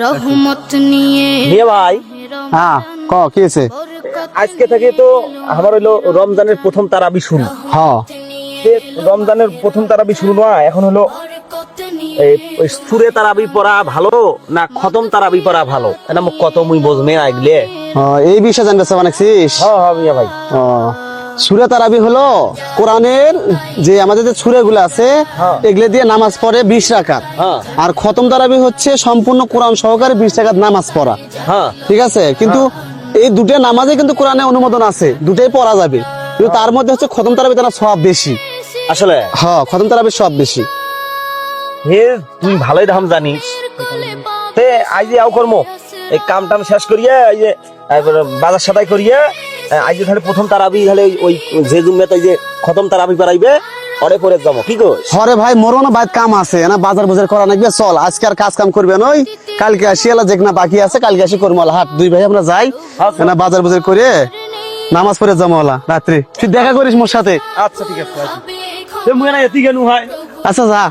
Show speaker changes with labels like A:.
A: রহমত নিয়ে
B: ভাই
C: হ্যাঁ ক কি আছে?
B: আজকে থেকে তো আমার হলো রমজানের প্রথম তারাবি শুরু।
C: হ্যাঁ
B: যে রমজানের প্রথম তারাবি শুরু না, এখন হলো এই ওই সূরে তারাবি পড়া ভালো না খতম তারাবি পড়া ভালো? এটা মোক কত মুই বুঝমে আইগলে।
C: এই বিষয়ে জানতে চাও অনেকছিস?
B: হ্যাঁ মিয়া ভাই।
C: সূরা তারাবি হলো কোরআনের যে আমাদের যে সূরা গুলো আছে
B: হ্যাঁ।
C: এগুলো দিয়ে নামাজ পড়ে 20 রাকাত।
B: হ্যাঁ
C: আর খতম তারাবি হচ্ছে সম্পূর্ণ কোরআন সহকারে 20 রাকাত নামাজ পড়া।
B: হ্যাঁ
C: ঠিক আছে, কিন্তু এই দুটো নামাজে কিন্তু কোরআনে অনুমোদন আছে, দুটোই পড়া যাবে, কিন্তু তার মধ্যে হচ্ছে খতম তারাবি তার সওয়াব বেশি।
B: আসলে
C: হ্যাঁ, খতম তারাবির সওয়াব বেশি।
B: হে তুই ভালোই দাম জানিস। তে আজ যে আও কর্ম এই কাম টাম শেষ করিয়ে এই যে বাজার সদাই করিয়ে আজ যে তাহলে প্রথম তারাবি তাহলে ওই যে জুম্মেতে যে খতম তারাবি পড়াইবে অরে পরে যাবো, কি কইস?
C: হরে ভাই মোরও না বাইরে কাম আছে না, বাজার বাজার করা লাগবে, চল আজকে আর কাজ কাম করবে নই, কালকে আসি এলা যেখানে বাকি আছে কালকে আসি করবো হাট, দুই ভাই আমরা যাই না বাজার বাজার করে নামাজ পড়ে যাবো রাত্রি। তুই দেখা করিস মোর সাথে।
B: আচ্ছা ঠিক আছে। মুই না এতি গেলু হয়।
C: আচ্ছা যা।